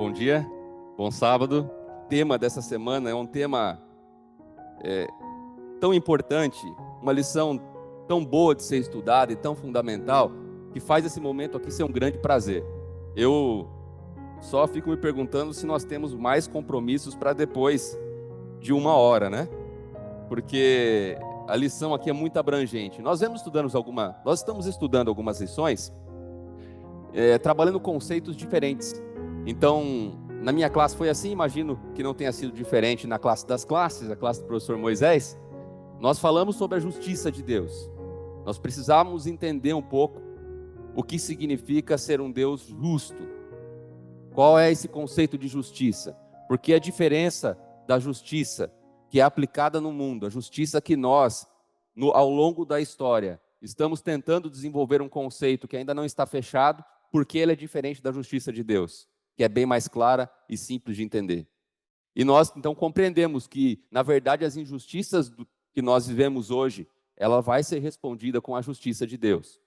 Bom dia, bom sábado. O tema dessa semana é um tema tão importante, uma lição tão boa de ser estudada e tão fundamental, que faz esse momento aqui ser um grande prazer. Eu só fico me perguntando se nós temos mais compromissos para depois de 1 hora, né? Porque a lição aqui é muito abrangente. Nós estamos estudando algumas lições, trabalhando conceitos diferentes. Então, na minha classe foi assim, imagino que não tenha sido diferente na classe das classes, a classe do professor Moisés. Nós falamos sobre a justiça de Deus. Nós precisamos entender um pouco o que significa ser um Deus justo. Qual é esse conceito de justiça? Porque a diferença da justiça que é aplicada no mundo, a justiça que nós, ao longo da história, estamos tentando desenvolver um conceito que ainda não está fechado, porque ele é diferente da justiça de Deus, que é bem mais clara e simples de entender. E nós, então, compreendemos que, na verdade, as injustiças que nós vivemos hoje, ela vai ser respondida com a justiça de Deus.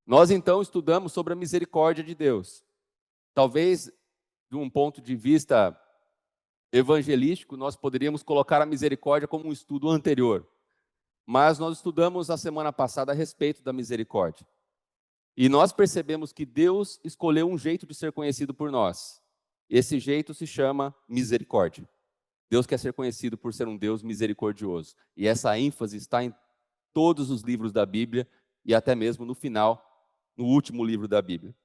Nós, então, estudamos sobre a misericórdia de Deus. Talvez, de um ponto de vista evangelístico, nós poderíamos colocar a misericórdia como um estudo anterior. Mas nós estudamos a semana passada a respeito da misericórdia. E nós percebemos que Deus escolheu um jeito de ser conhecido por nós. Esse jeito se chama misericórdia. Deus quer ser conhecido por ser um Deus misericordioso. E essa ênfase está em todos os livros da Bíblia e até mesmo no final, no último livro da Bíblia.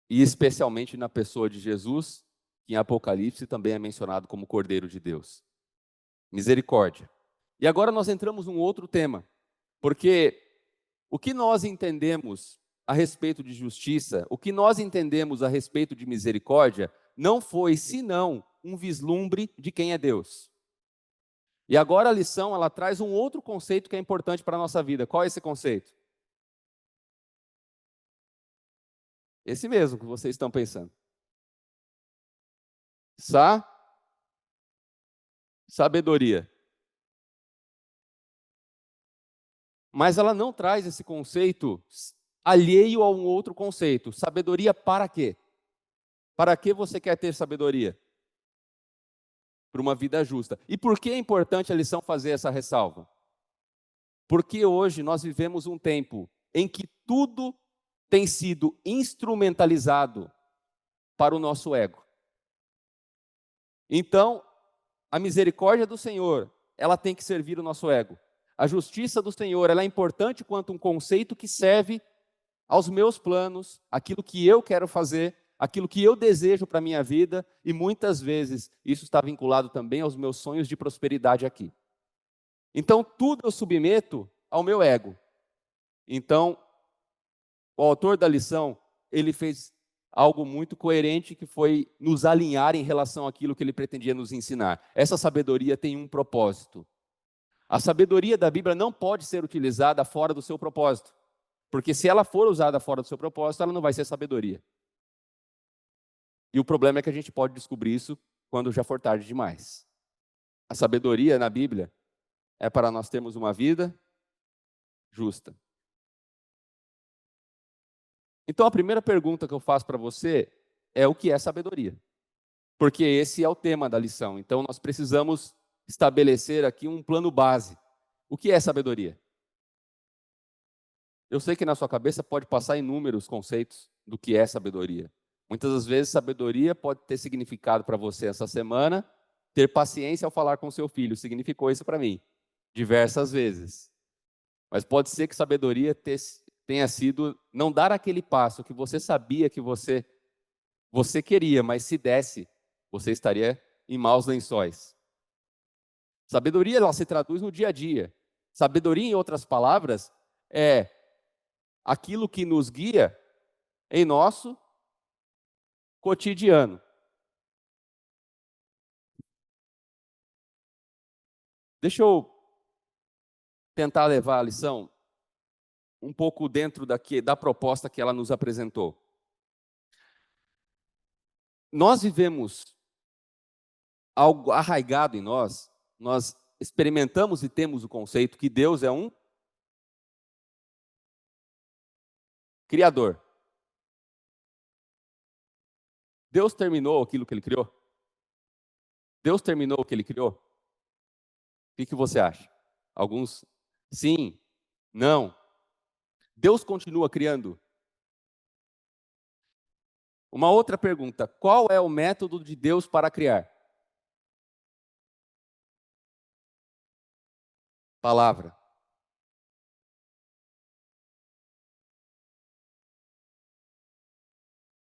E especialmente na pessoa de Jesus, que em Apocalipse também é mencionado como Cordeiro de Deus. Misericórdia. E agora nós entramos num outro tema, porque o que nós entendemos a respeito de justiça, o que nós entendemos a respeito de misericórdia, não foi senão um vislumbre de quem é Deus. E agora a lição, ela traz um outro conceito que é importante para a nossa vida. Qual é esse conceito? Esse mesmo que vocês estão pensando. Sabedoria. Mas ela não traz esse conceito alheio a um outro conceito. Sabedoria para quê? Para que você quer ter sabedoria? Para uma vida justa. E por que é importante a lição fazer essa ressalva? Porque hoje nós vivemos um tempo em que tudo tem sido instrumentalizado para o nosso ego. Então, a misericórdia do Senhor, ela tem que servir o nosso ego. A justiça do Senhor, ela é importante quanto um conceito que serve aos meus planos, aquilo que eu quero fazer, aquilo que eu desejo para a minha vida, e muitas vezes isso está vinculado também aos meus sonhos de prosperidade aqui. Então, tudo eu submeto ao meu ego. Então, o autor da lição, ele fez algo muito coerente, que foi nos alinhar em relação àquilo que ele pretendia nos ensinar. Essa sabedoria tem um propósito. A sabedoria da Bíblia não pode ser utilizada fora do seu propósito. Porque se ela for usada fora do seu propósito, ela não vai ser sabedoria. E o problema é que a gente pode descobrir isso quando já for tarde demais. A sabedoria na Bíblia é para nós termos uma vida justa. Então a primeira pergunta que eu faço para você é: o que é sabedoria? Porque esse é o tema da lição. Então nós precisamos estabelecer aqui um plano base. O que é sabedoria? Eu sei que na sua cabeça pode passar inúmeros conceitos do que é sabedoria. Muitas das vezes, sabedoria pode ter significado para você essa semana ter paciência ao falar com seu filho. Significou isso para mim, diversas vezes. Mas pode ser que sabedoria tenha sido não dar aquele passo que você sabia que você queria, mas se desse, você estaria em maus lençóis. Sabedoria, ela se traduz no dia a dia. Sabedoria, em outras palavras, é aquilo que nos guia em nosso cotidiano. Deixa eu tentar levar a lição um pouco dentro da proposta que ela nos apresentou. Nós vivemos algo arraigado em nós experimentamos e temos o conceito que Deus é um criador. Deus terminou aquilo que ele criou? Deus terminou o que ele criou? O que você acha? Alguns, sim, não. Deus continua criando? Uma outra pergunta: qual é o método de Deus para criar? Palavra.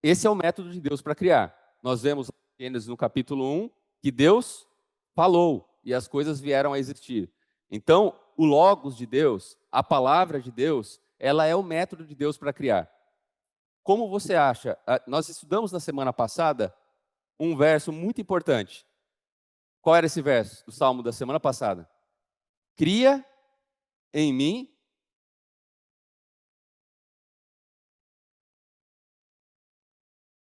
Esse é o método de Deus para criar. Nós vemos em Gênesis no capítulo 1 que Deus falou e as coisas vieram a existir. Então, o Logos de Deus, a palavra de Deus, ela é o método de Deus para criar. Como você acha? Nós estudamos na semana passada um verso muito importante. Qual era esse verso do Salmo da semana passada? Cria em mim.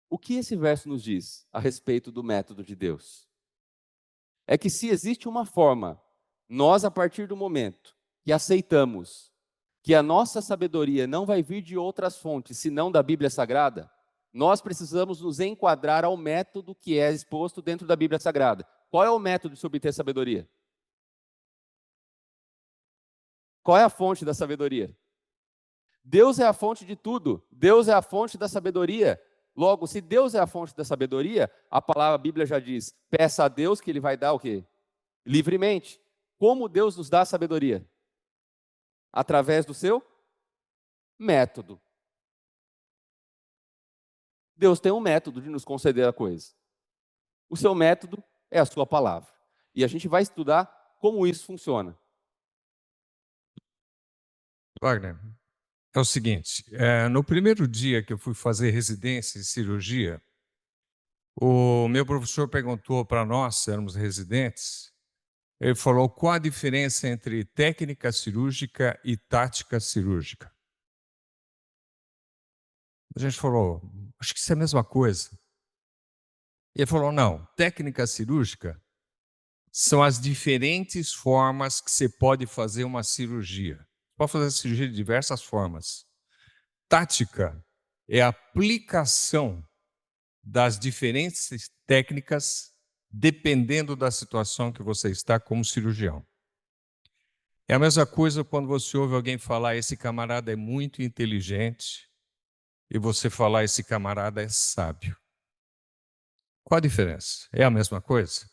O que esse verso nos diz a respeito do método de Deus? É que se existe uma forma, nós, a partir do momento que aceitamos que a nossa sabedoria não vai vir de outras fontes, senão da Bíblia Sagrada, nós precisamos nos enquadrar ao método que é exposto dentro da Bíblia Sagrada. Qual é o método de se obter sabedoria? Qual é a fonte da sabedoria? Deus é a fonte de tudo. Deus é a fonte da sabedoria. Logo, se Deus é a fonte da sabedoria, a palavra, a Bíblia já diz, peça a Deus que Ele vai dar o quê? Livremente. Como Deus nos dá a sabedoria? Através do seu método. Deus tem um método de nos conceder a coisa. O seu método é a sua palavra. E a gente vai estudar como isso funciona. Wagner, é o seguinte, no primeiro dia que eu fui fazer residência em cirurgia, o meu professor perguntou para nós, éramos residentes, ele falou qual a diferença entre técnica cirúrgica e tática cirúrgica. A gente falou, acho que isso é a mesma coisa. Ele falou, não, técnica cirúrgica são as diferentes formas que você pode fazer uma cirurgia. Você pode fazer a cirurgia de diversas formas. Tática é a aplicação das diferentes técnicas dependendo da situação que você está como cirurgião. É a mesma coisa quando você ouve alguém falar esse camarada é muito inteligente e você falar esse camarada é sábio. Qual a diferença? É a mesma coisa?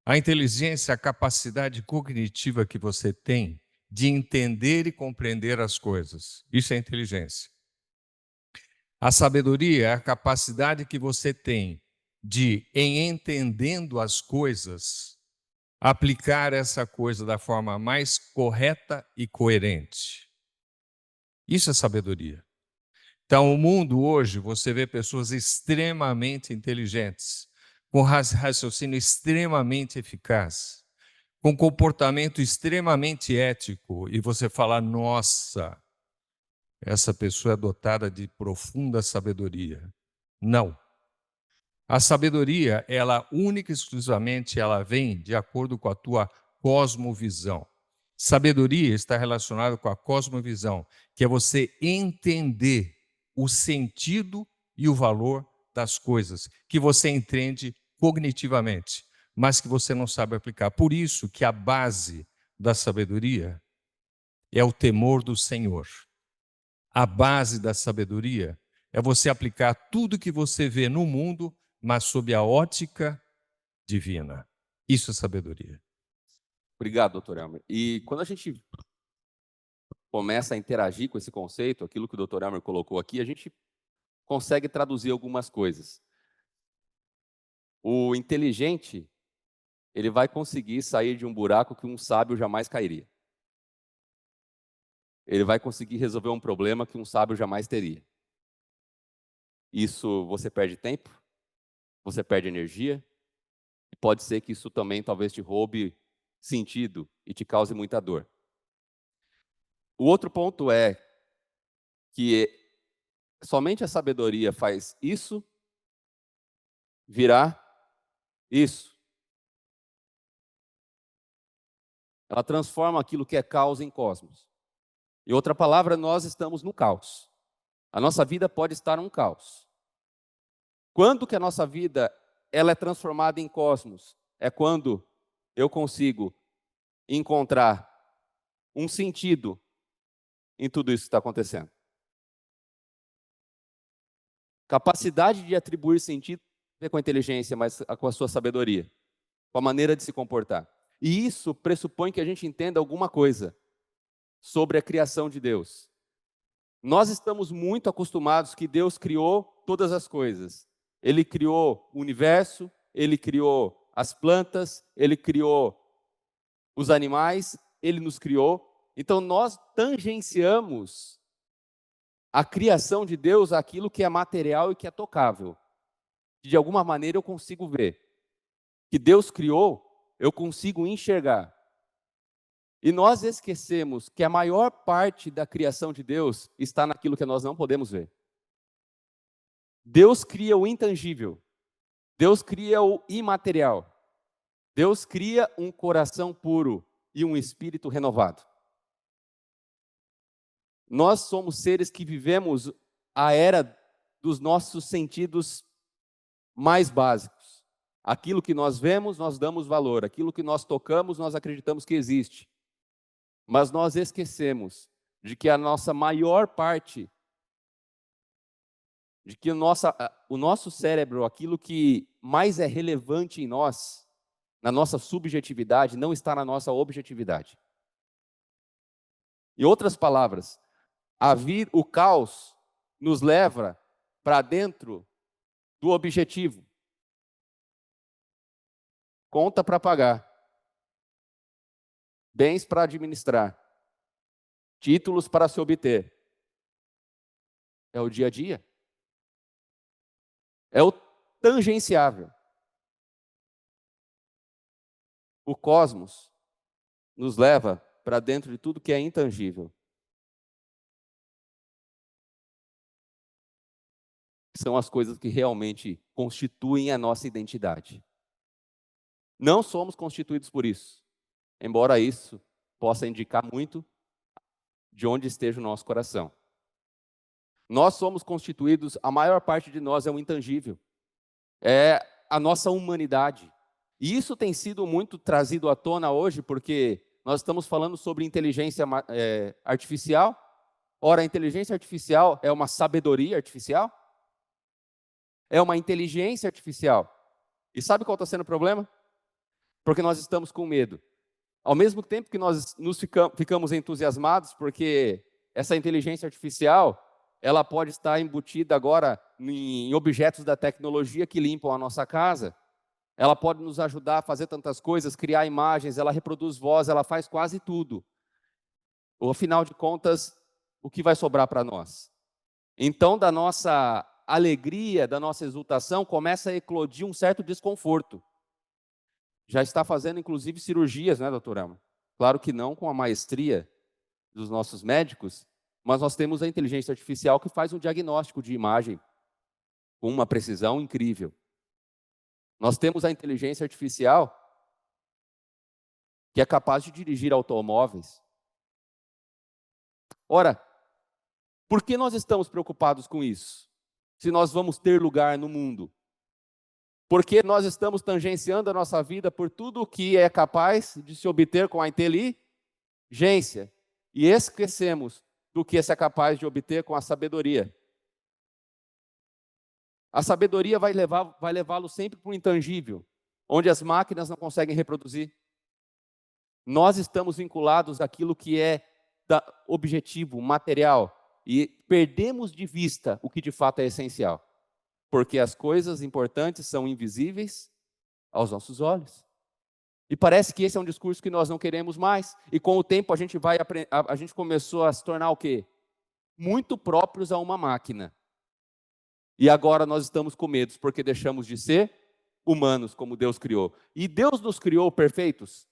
A inteligência é a capacidade cognitiva que você tem de entender e compreender as coisas. Isso é inteligência. A sabedoria é a capacidade que você tem de, em entendendo as coisas, aplicar essa coisa da forma mais correta e coerente. Isso é sabedoria. Então, o mundo hoje, você vê pessoas extremamente inteligentes, com raciocínio extremamente eficaz, com comportamento extremamente ético, e você fala, nossa, essa pessoa é dotada de profunda sabedoria. Não. A sabedoria, ela única e exclusivamente, ela vem de acordo com a tua cosmovisão. Sabedoria está relacionada com a cosmovisão, que é você entender o sentido e o valor das coisas, que você entende cognitivamente, mas que você não sabe aplicar. Por isso que a base da sabedoria é o temor do Senhor. A base da sabedoria é você aplicar tudo que você vê no mundo, mas sob a ótica divina. Isso é sabedoria. Obrigado, doutor Elmer. E quando a gente começa a interagir com esse conceito, aquilo que o doutor Elmer colocou aqui, a gente consegue traduzir algumas coisas. O inteligente, ele vai conseguir sair de um buraco que um sábio jamais cairia. Ele vai conseguir resolver um problema que um sábio jamais teria. Isso você perde tempo, você perde energia, e pode ser que isso também talvez te roube sentido e te cause muita dor. O outro ponto é que somente a sabedoria faz isso virar isso. Ela transforma aquilo que é caos em cosmos. Em outra palavra, nós estamos no caos. A nossa vida pode estar num caos. Quando que a nossa vida ela é transformada em cosmos? É quando eu consigo encontrar um sentido em tudo isso que está acontecendo. Capacidade de atribuir sentido tem a ver com a inteligência, mas com a sua sabedoria, com a maneira de se comportar. E isso pressupõe que a gente entenda alguma coisa sobre a criação de Deus. Nós estamos muito acostumados que Deus criou todas as coisas. Ele criou o universo, Ele criou as plantas, Ele criou os animais, Ele nos criou. Então nós tangenciamos a criação de Deus àquilo que é material e que é tocável. De alguma maneira eu consigo ver. Que Deus criou, eu consigo enxergar. E nós esquecemos que a maior parte da criação de Deus está naquilo que nós não podemos ver. Deus cria o intangível. Deus cria o imaterial. Deus cria um coração puro e um espírito renovado. Nós somos seres que vivemos a era dos nossos sentidos mais básicos. Aquilo que nós vemos, nós damos valor. Aquilo que nós tocamos, nós acreditamos que existe. Mas nós esquecemos de que a nossa maior parte, de que o nosso cérebro, aquilo que mais é relevante em nós, na nossa subjetividade, não está na nossa objetividade. Em outras palavras, o caos nos leva para dentro do objetivo. Conta para pagar, bens para administrar, títulos para se obter. É o dia a dia. É o tangenciável. O cosmos nos leva para dentro de tudo que é intangível. São as coisas que realmente constituem a nossa identidade. Não somos constituídos por isso, embora isso possa indicar muito de onde esteja o nosso coração. Nós somos constituídos, a maior parte de nós é o intangível, é a nossa humanidade. E isso tem sido muito trazido à tona hoje, porque nós estamos falando sobre inteligência artificial. Ora, a inteligência artificial é uma sabedoria artificial? É uma inteligência artificial. E sabe qual está sendo o problema? Porque nós estamos com medo. Ao mesmo tempo que nós ficamos entusiasmados, porque essa inteligência artificial, ela pode estar embutida agora em objetos da tecnologia que limpam a nossa casa. Ela pode nos ajudar a fazer tantas coisas, criar imagens, ela reproduz voz, ela faz quase tudo. Ou, afinal de contas, o que vai sobrar para nós? Então, da nossa alegria, da nossa exultação, começa a eclodir um certo desconforto. Já está fazendo, inclusive, cirurgias, né, doutora Ama? Claro que não com a maestria dos nossos médicos, mas nós temos a inteligência artificial que faz um diagnóstico de imagem com uma precisão incrível. Nós temos a inteligência artificial que é capaz de dirigir automóveis. Ora, por que nós estamos preocupados com isso? Se nós vamos ter lugar no mundo? Porque nós estamos tangenciando a nossa vida por tudo o que é capaz de se obter com a inteligência e esquecemos do que é capaz de obter com a sabedoria. A sabedoria vai levá-lo sempre para o intangível, onde as máquinas não conseguem reproduzir. Nós estamos vinculados àquilo que é objetivo, material, e perdemos de vista o que de fato é essencial. Porque as coisas importantes são invisíveis aos nossos olhos. E parece que esse é um discurso que nós não queremos mais. E com o tempo a gente começou a se tornar o quê? Muito próprios a uma máquina. E agora nós estamos com medo, porque deixamos de ser humanos como Deus criou. E Deus nos criou perfeitos?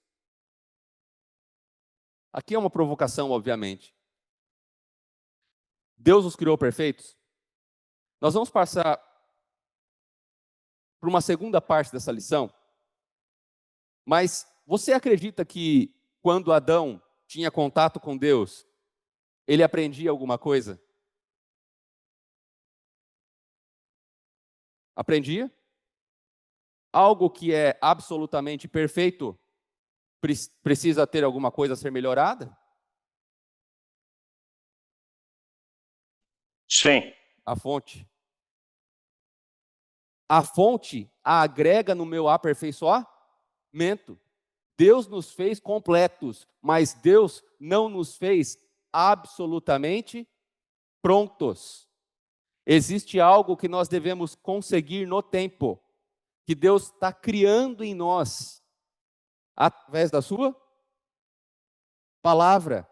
Aqui é uma provocação, obviamente. Deus nos criou perfeitos? Nós vamos passar por uma segunda parte dessa lição. Mas você acredita que quando Adão tinha contato com Deus, ele aprendia alguma coisa? Aprendia. Algo que é absolutamente perfeito precisa ter alguma coisa a ser melhorada? Sim. A fonte. A fonte agrega no meu aperfeiçoamento. Deus nos fez completos, mas Deus não nos fez absolutamente prontos. Existe algo que nós devemos conseguir no tempo, que Deus está criando em nós, através da sua palavra.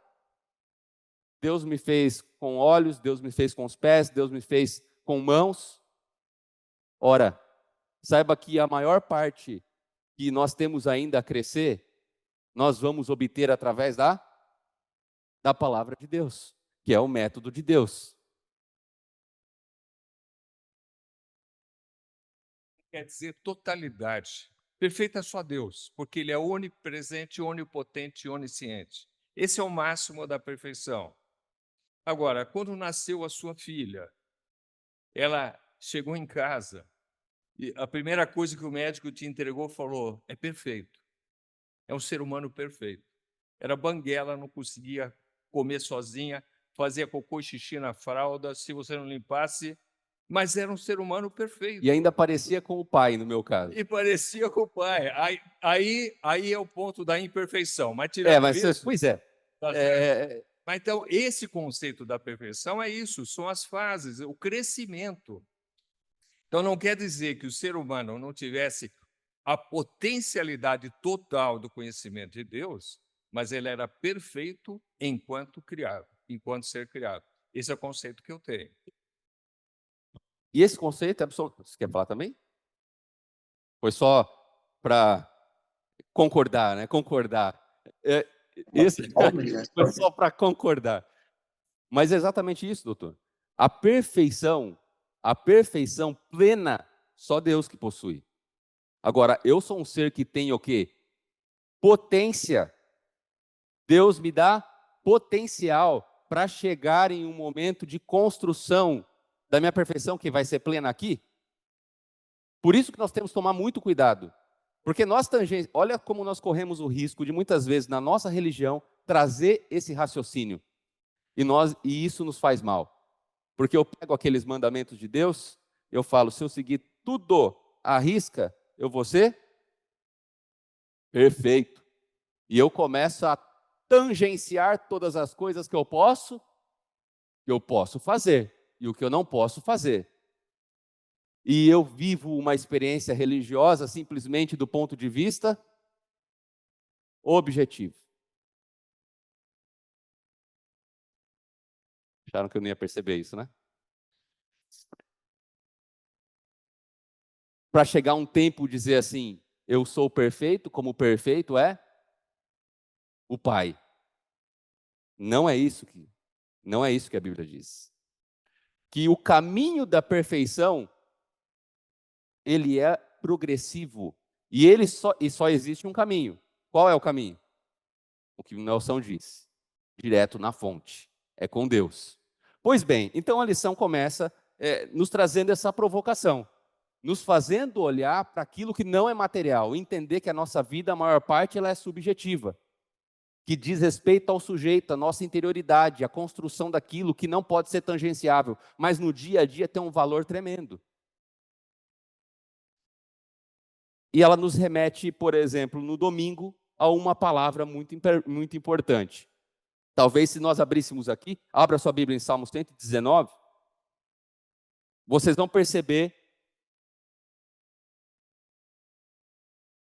Deus me fez com olhos, Deus me fez com os pés, Deus me fez com mãos. Ora, saiba que a maior parte que nós temos ainda a crescer, nós vamos obter através da palavra de Deus, que é o método de Deus. Quer dizer totalidade. Perfeito é só Deus, porque Ele é onipresente, onipotente e onisciente. Esse é o máximo da perfeição. Agora, quando nasceu a sua filha, ela chegou em casa e a primeira coisa que o médico te entregou falou: é perfeito. É um ser humano perfeito. Era banguela, não conseguia comer sozinha, fazia cocô e xixi na fralda, se você não limpasse, mas era um ser humano perfeito. E ainda parecia com o pai, no meu caso. E parecia com o pai. Aí é o ponto da imperfeição. Mas tirando isso, Pois é. tá certo. Mas então, esse conceito da perfeição é isso, são as fases, o crescimento. Então, não quer dizer que o ser humano não tivesse a potencialidade total do conhecimento de Deus, mas ele era perfeito enquanto criado, enquanto ser criado. Esse é o conceito que eu tenho. E esse conceito é absoluto. Você quer falar também? Foi só para concordar, né? Concordar. Esse foi só para concordar. Mas é exatamente isso, doutor. A perfeição plena, só Deus que possui. Agora, eu sou um ser que tem o quê? Potência. Deus me dá potencial para chegar em um momento de construção da minha perfeição, que vai ser plena aqui. Por isso que nós temos que tomar muito cuidado. Porque olha como nós corremos o risco de muitas vezes na nossa religião trazer esse raciocínio. E isso nos faz mal. Porque eu pego aqueles mandamentos de Deus, eu falo, se eu seguir tudo à risca, eu vou ser perfeito. E eu começo a tangenciar todas as coisas que eu posso fazer e o que eu não posso fazer. E eu vivo uma experiência religiosa simplesmente do ponto de vista objetivo. Acharam que eu não ia perceber isso, né? Para chegar um tempo dizer assim, eu sou perfeito, como o perfeito é o Pai. Não é isso que a Bíblia diz. Que o caminho da perfeição, ele é progressivo. E só existe um caminho. Qual é o caminho? O que Nelson diz. Direto na fonte. É com Deus. Pois bem, então a lição começa nos trazendo essa provocação. Nos fazendo olhar para aquilo que não é material. Entender que a nossa vida, a maior parte, ela é subjetiva. Que diz respeito ao sujeito, à nossa interioridade, à construção daquilo que não pode ser tangenciável, mas no dia a dia tem um valor tremendo. E ela nos remete, por exemplo, no domingo, a uma palavra muito importante. Talvez se nós abríssemos aqui, abra sua Bíblia em Salmo 119, vocês vão perceber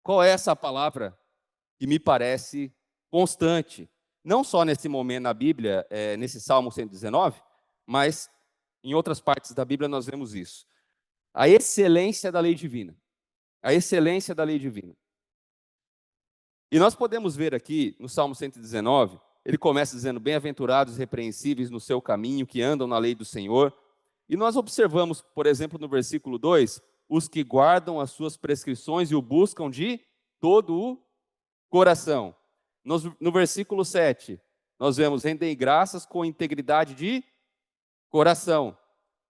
qual é essa palavra que me parece constante. Não só nesse momento na Bíblia, nesse Salmo 119, mas em outras partes da Bíblia nós vemos isso. A excelência da lei divina. A excelência da lei divina. E nós podemos ver aqui, no Salmo 119, ele começa dizendo, bem-aventurados e repreensíveis no seu caminho, que andam na lei do Senhor. E nós observamos, por exemplo, no versículo 2, os que guardam as suas prescrições e o buscam de todo o coração. No versículo 7, nós vemos, rendei graças com integridade de coração.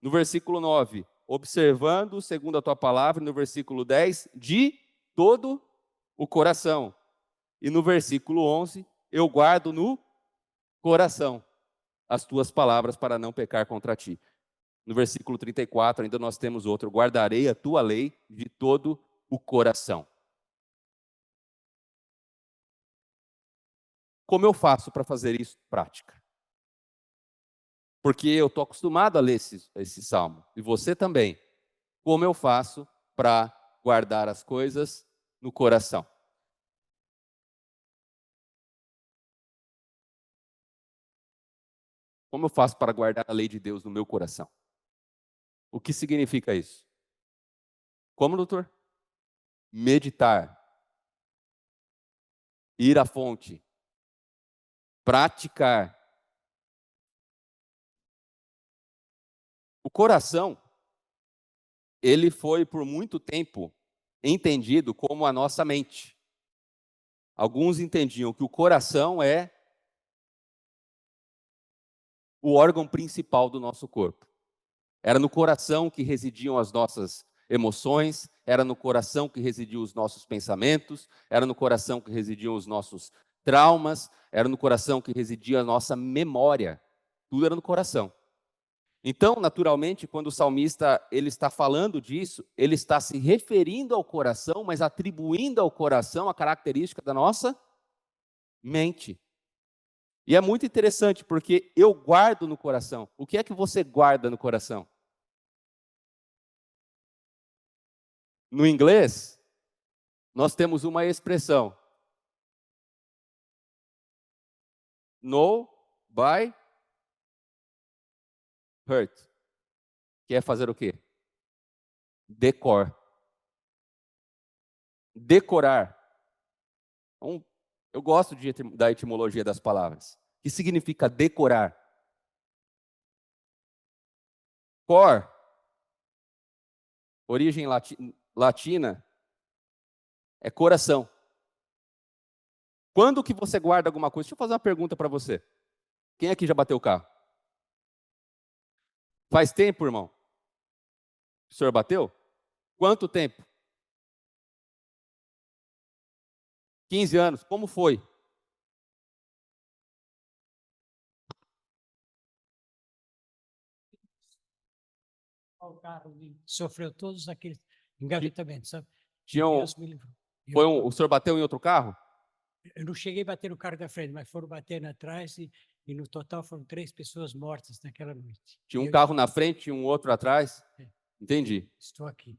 No versículo 9, observando segundo a tua palavra, no versículo 10, de todo o coração. E no versículo 11, eu guardo no coração as tuas palavras para não pecar contra ti. No versículo 34, ainda nós temos outro: guardarei a tua lei de todo o coração. Como eu faço para fazer isso em prática? Porque eu estou acostumado a ler esse salmo, e você também. Como eu faço para guardar as coisas no coração? Como eu faço para guardar a lei de Deus no meu coração? O que significa isso? Como, doutor? Meditar, ir à fonte, praticar. O coração, ele foi por muito tempo entendido como a nossa mente. Alguns entendiam que o coração é o órgão principal do nosso corpo. Era no coração que residiam as nossas emoções, era no coração que residiam os nossos pensamentos, era no coração que residiam os nossos traumas, era no coração que residia a nossa memória. Tudo era no coração. Então, naturalmente, quando o salmista ele está falando disso, ele está se referindo ao coração, mas atribuindo ao coração a característica da nossa mente. E é muito interessante, porque eu guardo no coração. O que é que você guarda no coração? No inglês, nós temos uma expressão: know by heart, que é fazer o quê? Decorar. Então, eu gosto da etimologia das palavras. O que significa decorar? Cor, origem latina, é coração. Quando que você guarda alguma coisa? Deixa eu fazer uma pergunta para você. Quem aqui já bateu o carro? Faz tempo, irmão? O senhor bateu? Quanto tempo? 15 anos. Como foi? O carro sofreu todos aqueles engavetamentos, sabe? Tinha um, Deus me livrou. o senhor bateu em outro carro? Eu não cheguei a bater no carro da frente, mas foram batendo atrás e no total foram 3 pessoas mortas naquela noite. Tinha um carro na frente e um outro atrás? É. Entendi. Estou aqui.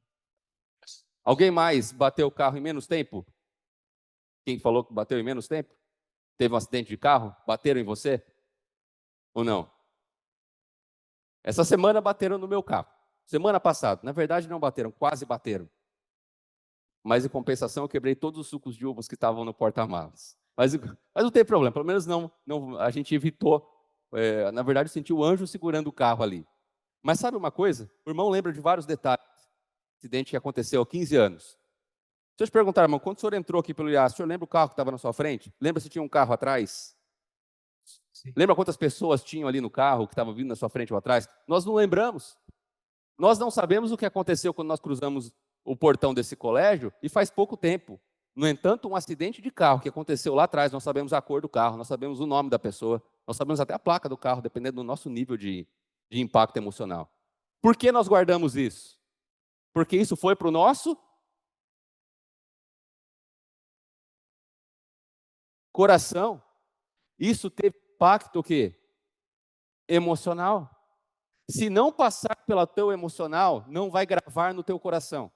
Alguém mais bateu o carro em menos tempo? Quem falou que bateu em menos tempo? Teve um acidente de carro? Bateram em você? Ou não? Essa semana bateram no meu carro. Semana passada. Na verdade, não bateram, quase bateram. Mas, em compensação, eu quebrei todos os sucos de uvas que estavam no porta-malas. Mas não tem problema, pelo menos não, a gente evitou. Na verdade, eu senti o anjo segurando o carro ali. Mas sabe uma coisa? O irmão lembra de vários detalhes. Acidente que aconteceu há 15 anos. Deixa eu te perguntar, irmão, quando o senhor entrou aqui pelo IAS, o senhor lembra o carro que estava na sua frente? Lembra se tinha um carro atrás? Sim. Lembra quantas pessoas tinham ali no carro que estavam vindo na sua frente ou atrás? Nós não lembramos. Nós não sabemos o que aconteceu quando nós cruzamos o portão desse colégio e faz pouco tempo. No entanto, um acidente de carro que aconteceu lá atrás, nós sabemos a cor do carro, nós sabemos o nome da pessoa, nós sabemos até a placa do carro, dependendo do nosso nível de impacto emocional. Por que nós guardamos isso? Porque isso foi para o nosso coração. Isso teve impacto o quê? Emocional. Se não passar pelo teu emocional, não vai gravar no teu coração.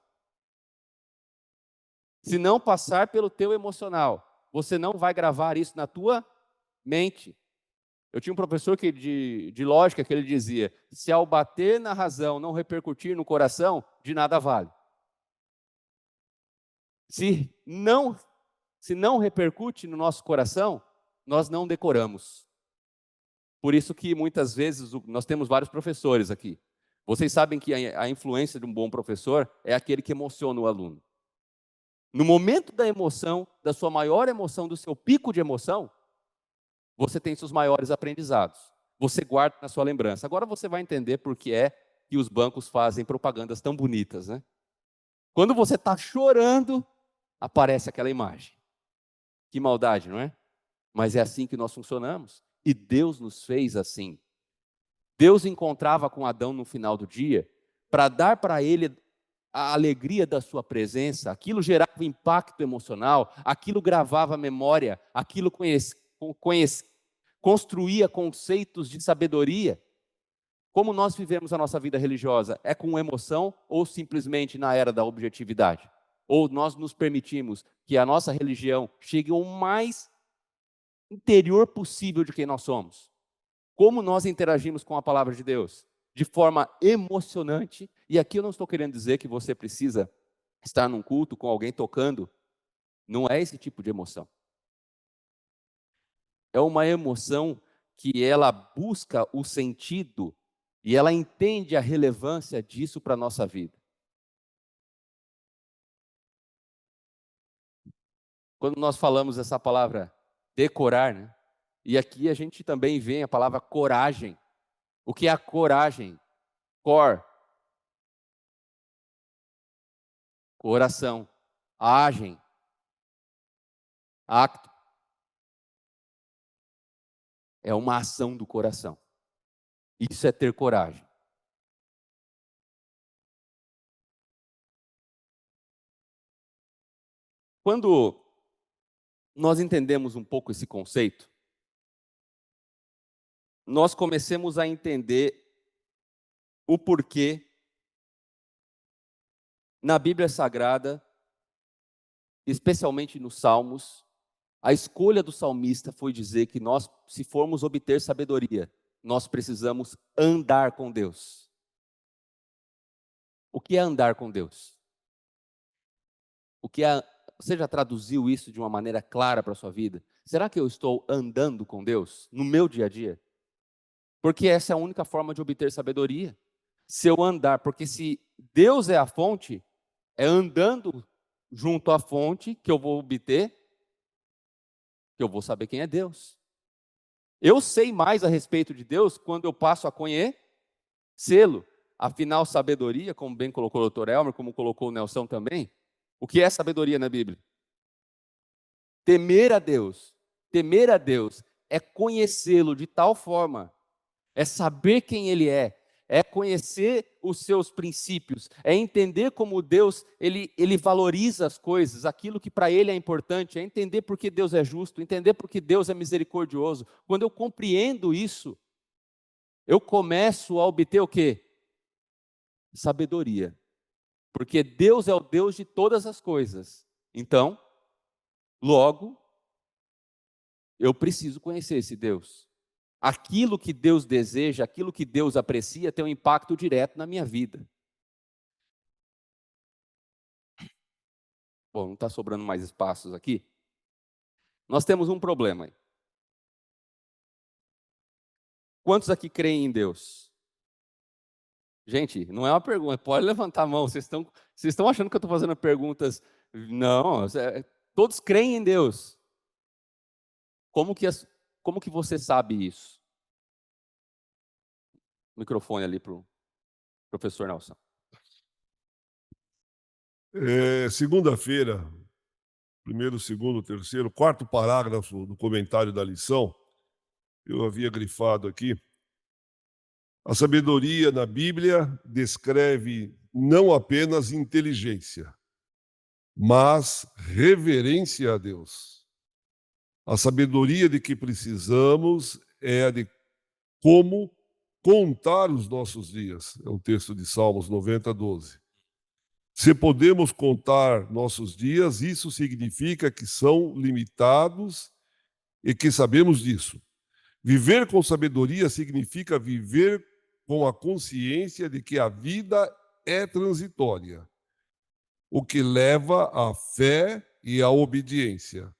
Se não passar pelo teu emocional, você não vai gravar isso na tua mente. Eu tinha um professor de lógica que ele dizia: se ao bater na razão não repercutir no coração, de nada vale. Se não repercute no nosso coração, nós não decoramos. Por isso que muitas vezes nós temos vários professores aqui. Vocês sabem que a influência de um bom professor é aquele que emociona o aluno. No momento da emoção, da sua maior emoção, do seu pico de emoção, você tem seus maiores aprendizados. Você guarda na sua lembrança. Agora você vai entender por que é que os bancos fazem propagandas tão bonitas, né? Quando você está chorando, aparece aquela imagem. Que maldade, não é? Mas é assim que nós funcionamos. E Deus nos fez assim. Deus encontrava com Adão no final do dia para dar para ele a alegria da sua presença. Aquilo gerava impacto emocional, aquilo gravava memória, aquilo construía conceitos de sabedoria. Como nós vivemos a nossa vida religiosa? É com emoção ou simplesmente na era da objetividade? Ou nós nos permitimos que a nossa religião chegue ao mais interior possível de quem nós somos? Como nós interagimos com a palavra de Deus? De forma emocionante. E aqui eu não estou querendo dizer que você precisa estar num culto com alguém tocando. Não é esse tipo de emoção. É uma emoção que ela busca o sentido e ela entende a relevância disso para a nossa vida. Quando nós falamos essa palavra decorar, né? E aqui a gente também vê a palavra coragem. O que é a coragem? Cor. Coração. Agem. Acto. É uma ação do coração. Isso é ter coragem. Quando nós entendemos um pouco esse conceito, nós começamos a entender o porquê na Bíblia Sagrada, especialmente nos Salmos, a escolha do salmista foi dizer que nós, se formos obter sabedoria, nós precisamos andar com Deus. O que é andar com Deus? Você já traduziu isso de uma maneira clara para a sua vida? Será que eu estou andando com Deus no meu dia a dia? Porque essa é a única forma de obter sabedoria. Se eu andar, porque se Deus é a fonte, é andando junto à fonte que eu vou obter, que eu vou saber quem é Deus. Eu sei mais a respeito de Deus quando eu passo a conhecê-lo. Afinal, sabedoria, como bem colocou o Dr. Elmer, como colocou o Nelson também, o que é sabedoria na Bíblia? Temer a Deus. Temer a Deus é conhecê-lo de tal forma, é saber quem Ele é conhecer os seus princípios, é entender como Deus, ele valoriza as coisas, aquilo que para Ele é importante, é entender porque Deus é justo, entender porque Deus é misericordioso. Quando eu compreendo isso, eu começo a obter o quê? Sabedoria. Porque Deus é o Deus de todas as coisas. Então, logo, eu preciso conhecer esse Deus. Aquilo que Deus deseja, aquilo que Deus aprecia, tem um impacto direto na minha vida. Bom, não está sobrando mais espaços aqui. Nós temos um problema aí. Quantos aqui creem em Deus? Gente, não é uma pergunta, pode levantar a mão. Vocês estão achando que eu estou fazendo perguntas? Não, todos creem em Deus. Como que você sabe isso? Microfone ali para o professor Nelson. Segunda-feira, primeiro, segundo, terceiro, quarto parágrafo do comentário da lição, eu havia grifado aqui. A sabedoria na Bíblia descreve não apenas inteligência, mas reverência a Deus. A sabedoria de que precisamos é a de como contar os nossos dias. É o texto de Salmos 90, 12. Se podemos contar nossos dias, isso significa que são limitados e que sabemos disso. Viver com sabedoria significa viver com a consciência de que a vida é transitória, o que leva à fé e à obediência.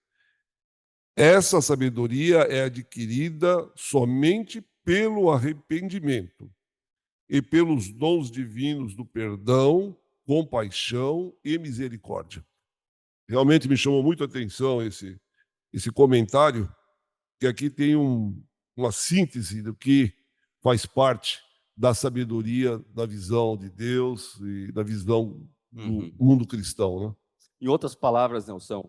Essa sabedoria é adquirida somente pelo arrependimento e pelos dons divinos do perdão, compaixão e misericórdia. Realmente me chamou muito a atenção esse comentário, que aqui tem uma síntese do que faz parte da sabedoria na visão de Deus e na visão do mundo cristão, né? Em outras palavras, Nelson,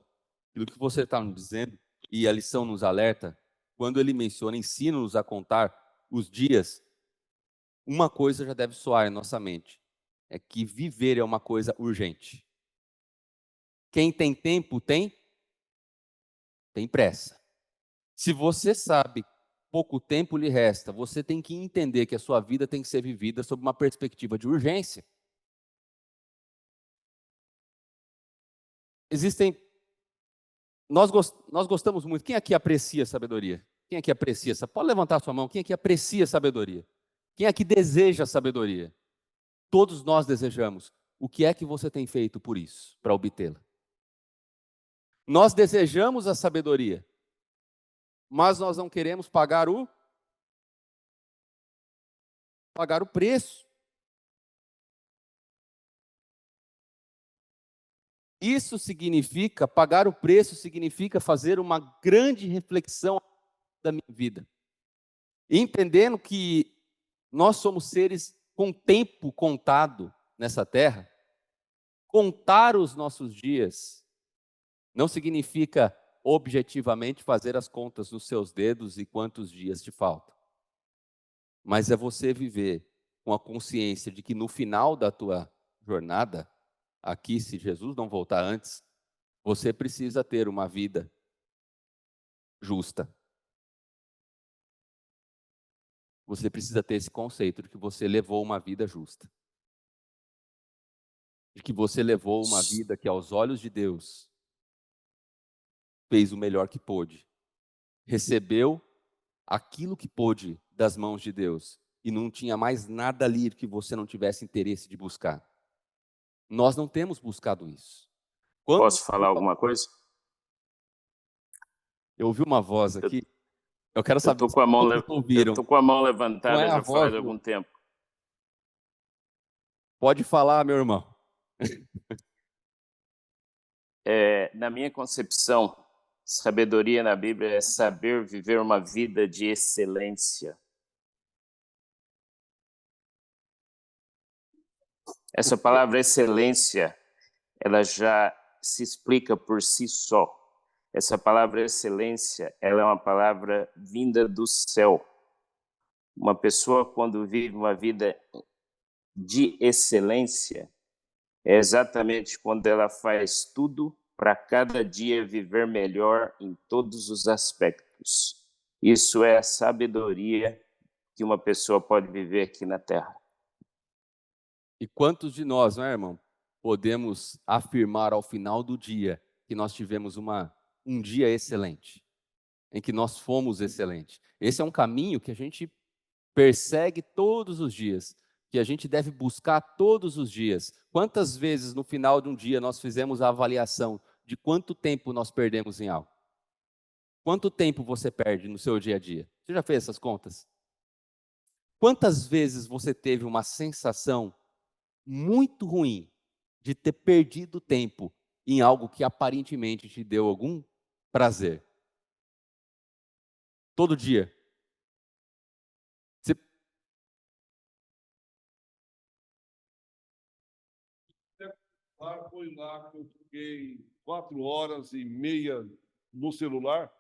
aquilo que você está nos dizendo, e a lição nos alerta, quando ele menciona, ensina-nos a contar os dias, uma coisa já deve soar em nossa mente, é que viver é uma coisa urgente. Quem tem tempo tem pressa. Se você sabe pouco tempo lhe resta, você tem que entender que a sua vida tem que ser vivida sob uma perspectiva de urgência. Nós gostamos muito. Quem aqui aprecia sabedoria? Quem aqui aprecia? Pode levantar sua mão. Quem aqui aprecia sabedoria? Quem aqui deseja sabedoria? Todos nós desejamos. O que é que você tem feito por isso, para obtê-la? Nós desejamos a sabedoria, mas nós não queremos pagar o preço. Isso significa, pagar o preço significa fazer uma grande reflexão da minha vida, entendendo que nós somos seres com tempo contado nessa terra. Contar os nossos dias não significa objetivamente fazer as contas nos seus dedos e quantos dias te faltam, mas é você viver com a consciência de que no final da tua jornada aqui, se Jesus não voltar antes, você precisa ter uma vida justa. Você precisa ter esse conceito de que você levou uma vida justa. De que você levou uma vida que, aos olhos de Deus, fez o melhor que pôde. Recebeu aquilo que pôde das mãos de Deus. E não tinha mais nada ali que você não tivesse interesse de buscar. Nós não temos buscado isso. Posso falar alguma coisa? Eu ouvi uma voz aqui. Eu quero saber se vocês ouviram. Eu estou com a mão levantada já faz algum tempo. Pode falar, meu irmão. Na minha concepção, sabedoria na Bíblia é saber viver uma vida de excelência. Essa palavra excelência, ela já se explica por si só. Essa palavra excelência, ela é uma palavra vinda do céu. Uma pessoa, quando vive uma vida de excelência, é exatamente quando ela faz tudo para cada dia viver melhor em todos os aspectos. Isso é a sabedoria que uma pessoa pode viver aqui na Terra. E quantos de nós, não é, irmão, podemos afirmar ao final do dia que nós tivemos um dia excelente, em que nós fomos excelentes? Esse é um caminho que a gente persegue todos os dias, que a gente deve buscar todos os dias. Quantas vezes no final de um dia nós fizemos a avaliação de quanto tempo nós perdemos em algo? Quanto tempo você perde no seu dia a dia? Você já fez essas contas? Quantas vezes você teve uma sensação muito ruim de ter perdido tempo em algo que aparentemente te deu algum prazer? Todo dia. Foi lá que eu fiquei 4h30 no celular.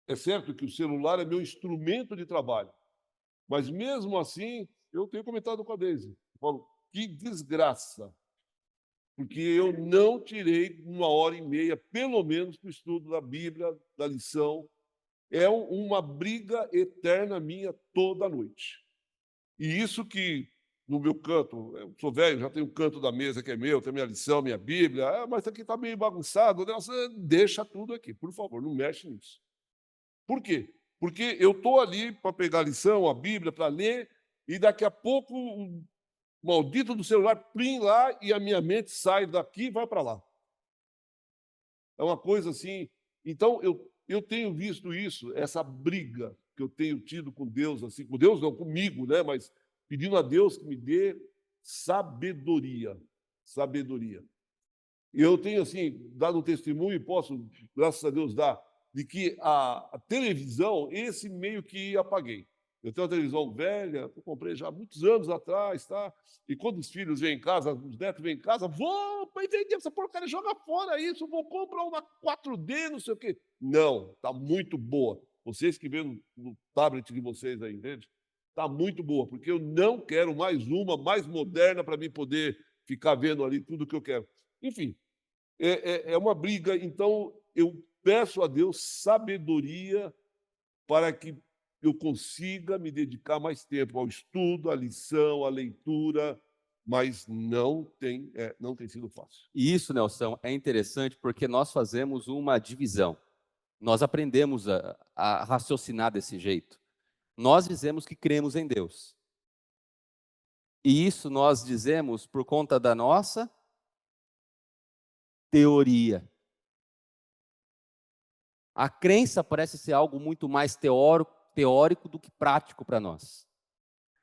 É certo que o celular é meu instrumento de trabalho, mas mesmo assim, eu tenho comentado com a Deise. Eu falo, que desgraça, porque eu não tirei 1h30, pelo menos, para o estudo da Bíblia, da lição. É uma briga eterna minha toda noite. E isso que, no meu canto, eu sou velho, já tenho o canto da mesa que é meu, tenho minha lição, minha Bíblia, mas aqui está meio bagunçado, você deixa tudo aqui, por favor, não mexe nisso. Por quê? Porque eu estou ali para pegar a lição, a Bíblia, para ler, e daqui a pouco o maldito do celular plim lá e a minha mente sai daqui e vai para lá. É uma coisa assim. Então, eu tenho visto isso, essa briga que eu tenho tido com Deus, assim, com Deus não, comigo, né? Mas pedindo a Deus que me dê sabedoria. Sabedoria. E eu tenho, assim, dado um testemunho e posso, graças a Deus, dar, de que a televisão, esse meio que apaguei. Eu tenho uma televisão velha, que eu comprei já há muitos anos atrás, tá? E quando os filhos vêm em casa, os netos vêm em casa, vou, pai, vende essa porcaria, joga fora isso, vou comprar uma 4D, não sei o quê. Não, tá muito boa. Vocês que vêem no tablet de vocês aí, entende? Tá muito boa, porque eu não quero mais uma, mais moderna, para mim poder ficar vendo ali tudo que eu quero. Enfim, é uma briga. Então, eu peço a Deus sabedoria para que eu consiga me dedicar mais tempo ao estudo, à lição, à leitura, mas não tem sido fácil. E isso, Nelson, é interessante porque nós fazemos uma divisão. Nós aprendemos a raciocinar desse jeito. Nós dizemos que cremos em Deus. E isso nós dizemos por conta da nossa teoria. A crença parece ser algo muito mais teórico do que prático para nós.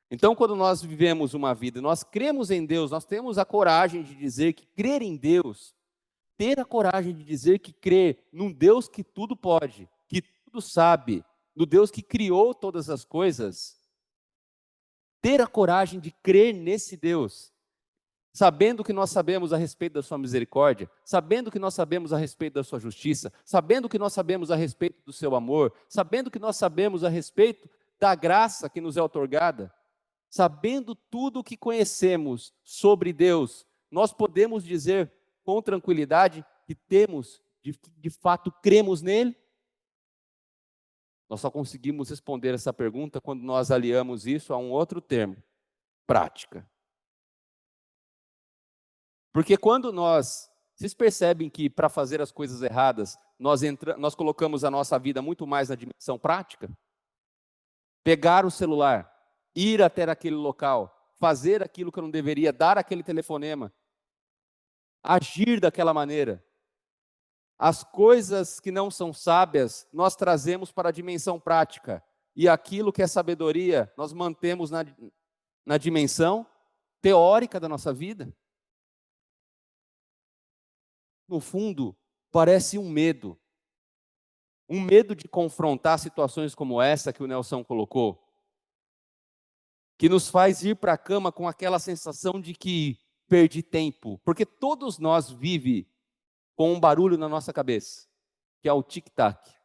Então, quando nós vivemos uma vida, nós cremos em Deus, nós temos a coragem de dizer que crer em Deus, ter a coragem de dizer que crê num Deus que tudo pode, que tudo sabe, no Deus que criou todas as coisas, ter a coragem de crer nesse Deus, sabendo que nós sabemos a respeito da sua misericórdia, sabendo que nós sabemos a respeito da sua justiça, sabendo que nós sabemos a respeito do seu amor, sabendo que nós sabemos a respeito da graça que nos é outorgada, sabendo tudo o que conhecemos sobre Deus, nós podemos dizer com tranquilidade que temos, de fato, cremos nele? Nós só conseguimos responder essa pergunta quando nós aliamos isso a um outro termo: prática. Porque quando vocês percebem que para fazer as coisas erradas, nós colocamos a nossa vida muito mais na dimensão prática? Pegar o celular, ir até aquele local, fazer aquilo que eu não deveria, dar aquele telefonema, agir daquela maneira. As coisas que não são sábias, nós trazemos para a dimensão prática. E aquilo que é sabedoria, nós mantemos na dimensão teórica da nossa vida. No fundo, parece um medo de confrontar situações como essa que o Nelson colocou, que nos faz ir para a cama com aquela sensação de que perdi tempo, porque todos nós vivemos com um barulho na nossa cabeça, que é o tic-tac.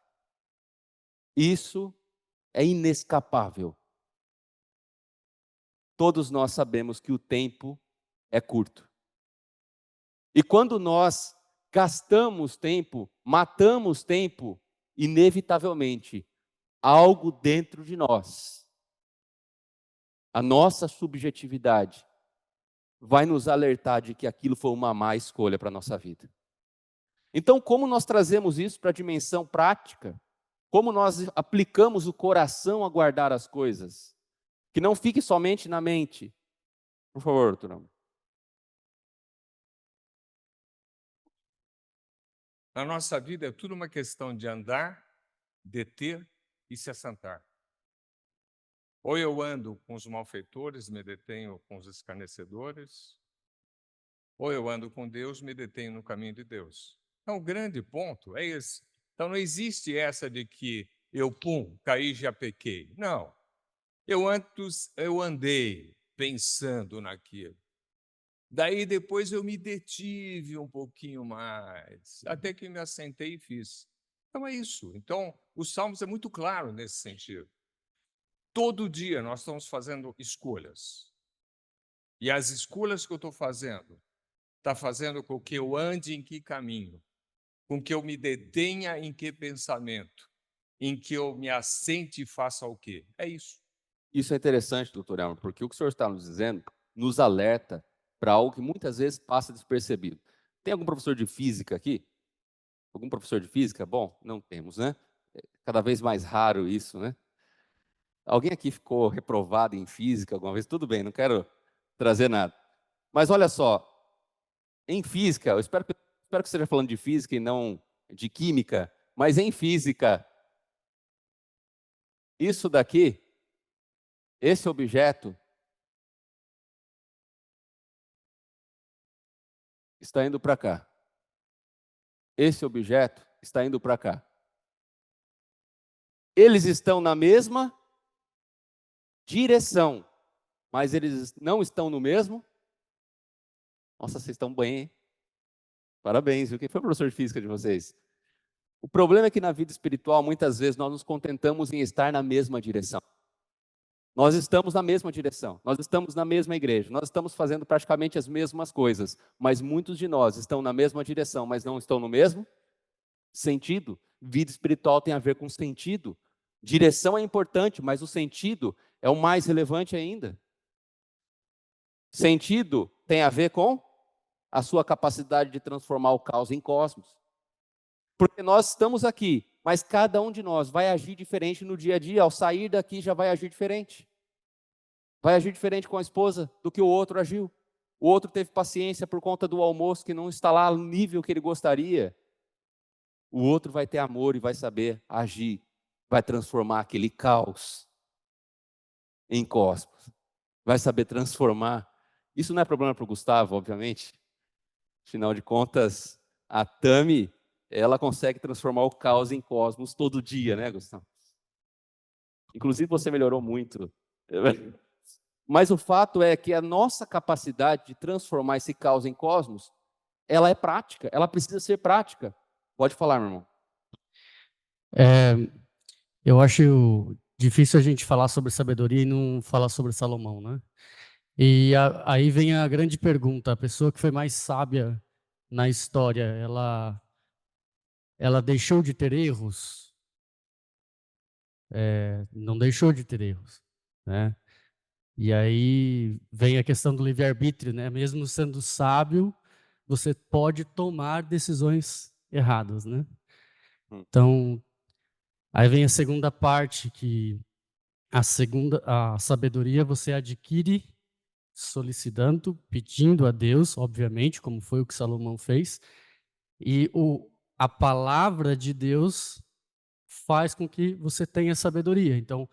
Isso é inescapável. Todos nós sabemos que o tempo é curto. E quando nós gastamos tempo, matamos tempo, inevitavelmente, algo dentro de nós, a nossa subjetividade, vai nos alertar de que aquilo foi uma má escolha para a nossa vida. Então, como nós trazemos isso para a dimensão prática? Como nós aplicamos o coração a guardar as coisas? Que não fique somente na mente. Por favor, doutor. Na nossa vida é tudo uma questão de andar, deter e se assentar. Ou eu ando com os malfeitores, me detenho com os escarnecedores, ou eu ando com Deus, me detenho no caminho de Deus. Então, o grande ponto é esse. Então, não existe essa de que eu, caí e já pequei. Não. Eu andei pensando naquilo. Daí, depois, eu me detive um pouquinho mais, até que me assentei e fiz. Então, é isso. Então, os Salmos é muito claro nesse sentido. Todo dia nós estamos fazendo escolhas. E as escolhas que eu estou fazendo, está fazendo com que eu ande em que caminho, com que eu me detenha em que pensamento, em que eu me assente e faça o quê? É isso. Isso é interessante, doutor Elmer, porque o que o senhor está nos dizendo nos alerta para algo que muitas vezes passa despercebido. Tem algum professor de física aqui? Algum professor de física? Bom, não temos, né? É cada vez mais raro isso, né? Alguém aqui ficou reprovado em física alguma vez? Tudo bem, não quero trazer nada. Mas olha só, em física, eu espero que esteja falando de física e não de química, mas em física, isso daqui, esse objeto, está indo para cá. Esse objeto está indo para cá. Eles estão na mesma direção, mas eles não estão no mesmo. Nossa, vocês estão bem, hein? Parabéns, viu? Quem foi o professor de física de vocês? O problema é que na vida espiritual, muitas vezes, nós nos contentamos em estar na mesma direção. Nós estamos na mesma direção, nós estamos na mesma igreja, nós estamos fazendo praticamente as mesmas coisas, mas muitos de nós estão na mesma direção, mas não estão no mesmo sentido. Vida espiritual tem a ver com sentido. Direção é importante, mas o sentido é o mais relevante ainda. Sentido tem a ver com a sua capacidade de transformar o caos em cosmos. Porque nós estamos aqui, mas cada um de nós vai agir diferente no dia a dia. Ao sair daqui já vai agir diferente. Vai agir diferente com a esposa do que o outro agiu. O outro teve paciência por conta do almoço que não está lá no nível que ele gostaria. O outro vai ter amor e vai saber agir. Vai transformar aquele caos em cosmos. Vai saber transformar. Isso não é problema para o Gustavo, obviamente. Afinal de contas, a Tami, ela consegue transformar o caos em cosmos todo dia, né, Gustavo? Inclusive, você melhorou muito. Mas o fato é que a nossa capacidade de transformar esse caos em cosmos, ela é prática, ela precisa ser prática. Pode falar, meu irmão. Eu acho difícil a gente falar sobre sabedoria e não falar sobre Salomão, né? E aí vem a grande pergunta: a pessoa que foi mais sábia na história, ela deixou de ter erros? Não deixou de ter erros, né? E aí vem a questão do livre-arbítrio, né? Mesmo sendo sábio, você pode tomar decisões erradas, né? Então, aí vem a segunda parte, que a sabedoria você adquire solicitando, pedindo a Deus, obviamente, como foi o que Salomão fez, e a palavra de Deus faz com que você tenha sabedoria. Então,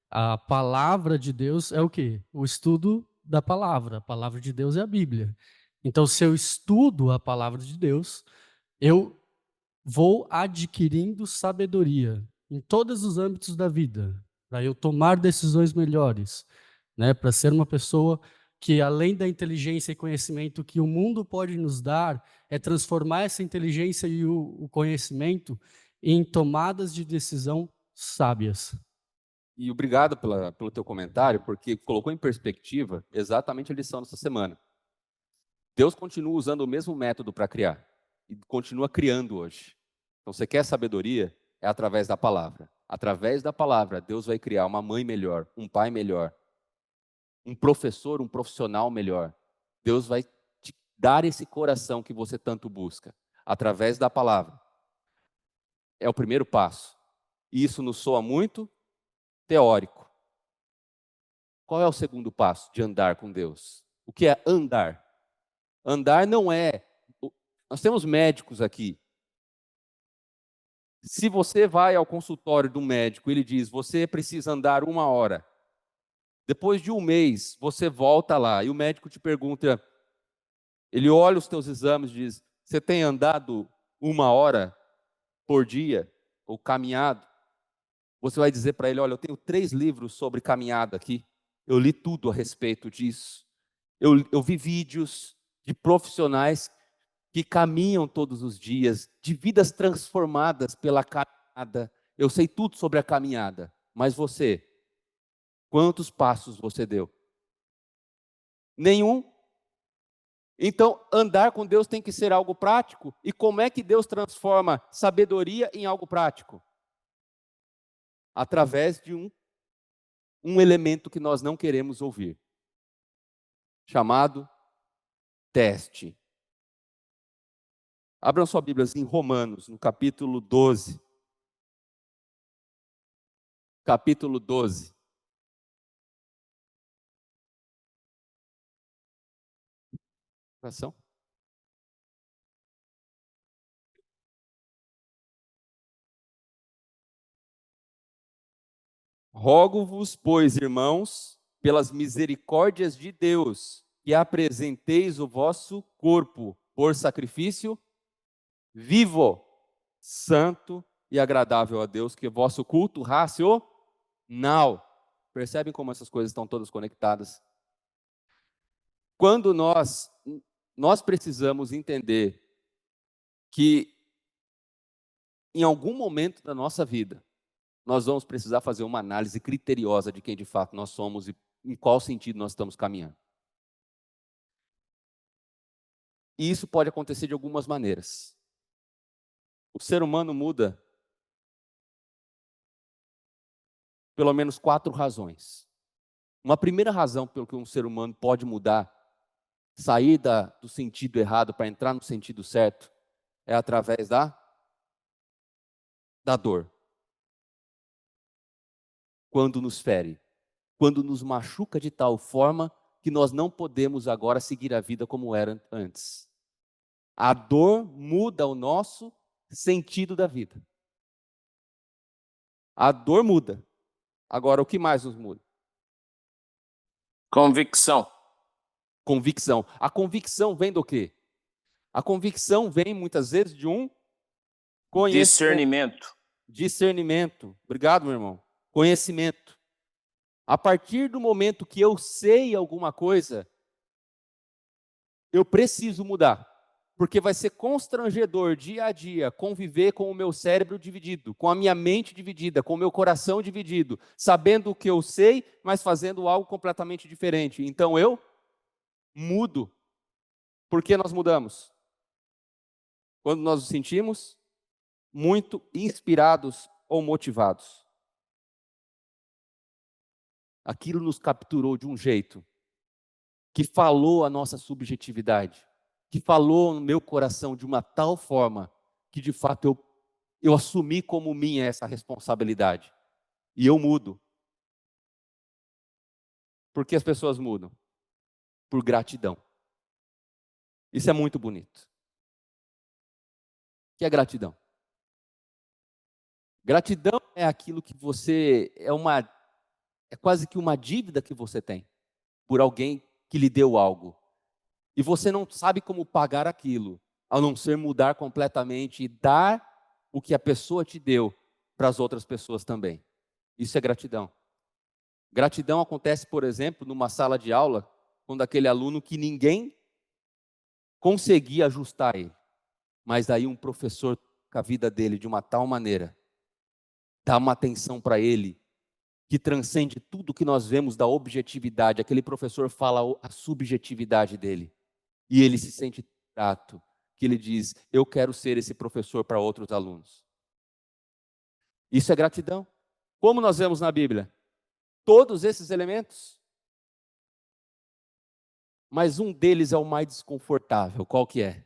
a palavra de Deus é o quê? O estudo da palavra. A palavra de Deus é a Bíblia. Então, se eu estudo a palavra de Deus, eu vou adquirindo sabedoria em todos os âmbitos da vida, para eu tomar decisões melhores, né? Para ser uma pessoa que, além da inteligência e conhecimento que o mundo pode nos dar, é transformar essa inteligência e o conhecimento em tomadas de decisão sábias. E obrigado pelo teu comentário, porque colocou em perspectiva exatamente a lição dessa semana. Deus continua usando o mesmo método para criar, e continua criando hoje. Então, você quer sabedoria? É através da palavra. Através da palavra, Deus vai criar uma mãe melhor, um pai melhor, um professor, um profissional melhor. Deus vai te dar esse coração que você tanto busca, através da palavra. É o primeiro passo. E isso nos soa muito teórico. Qual é o segundo passo de andar com Deus? O que é andar? Andar não é... Nós temos médicos aqui. Se você vai ao consultório do médico, ele diz, você precisa andar 1 hora. Depois de 1 mês, você volta lá e o médico te pergunta, ele olha os teus exames e diz, você tem andado 1 hora por dia ou caminhado? Você vai dizer para ele, olha, eu tenho 3 livros sobre caminhada aqui, eu li tudo a respeito disso. Eu vi vídeos de profissionais que caminham todos os dias, de vidas transformadas pela caminhada. Eu sei tudo sobre a caminhada, mas você, quantos passos você deu? Nenhum. Então, andar com Deus tem que ser algo prático. E como é que Deus transforma sabedoria em algo prático? Através de um elemento que nós não queremos ouvir, chamado teste. Abram sua Bíblia em Romanos, no capítulo 12. Capítulo 12. Oração. Rogo-vos, pois, irmãos, pelas misericórdias de Deus, que apresenteis o vosso corpo por sacrifício vivo, santo e agradável a Deus, que é vosso culto racional. Percebem como essas coisas estão todas conectadas? Quando nós precisamos entender que em algum momento da nossa vida, nós vamos precisar fazer uma análise criteriosa de quem de fato nós somos e em qual sentido nós estamos caminhando. E isso pode acontecer de algumas maneiras. O ser humano muda pelo menos 4 razões. Uma primeira razão pelo que um ser humano pode mudar, sair do sentido errado para entrar no sentido certo, é através da dor. Quando nos fere, quando nos machuca de tal forma que nós não podemos agora seguir a vida como era antes. A dor muda o nosso sentido da vida. A dor muda. Agora, o que mais nos muda? Convicção. Convicção. A convicção vem do quê? A convicção vem muitas vezes de um Discernimento. Discernimento. Obrigado, meu irmão. Conhecimento. A partir do momento que eu sei alguma coisa, eu preciso mudar. Porque vai ser constrangedor dia a dia conviver com o meu cérebro dividido, com a minha mente dividida, com o meu coração dividido, sabendo o que eu sei, mas fazendo algo completamente diferente. Então eu mudo. Por que nós mudamos? Quando nós nos sentimos muito inspirados ou motivados. Aquilo nos capturou de um jeito que falou a nossa subjetividade, que falou no meu coração de uma tal forma que de fato eu assumi como minha essa responsabilidade. E eu mudo. Por que as pessoas mudam? Por gratidão. Isso é muito bonito. O que é gratidão? Gratidão é aquilo que você é quase que uma dívida que você tem por alguém que lhe deu algo. E você não sabe como pagar aquilo, a não ser mudar completamente e dar o que a pessoa te deu para as outras pessoas também. Isso é gratidão. Gratidão acontece, por exemplo, numa sala de aula, quando aquele aluno que ninguém conseguia ajustar ele, mas aí um professor com a vida dele de uma tal maneira, dá uma atenção para ele, que transcende tudo que nós vemos da objetividade. Aquele professor fala a subjetividade dele. E ele se sente grato, que ele diz, eu quero ser esse professor para outros alunos. Isso é gratidão. Como nós vemos na Bíblia? Todos esses elementos. Mas um deles é o mais desconfortável. Qual que é?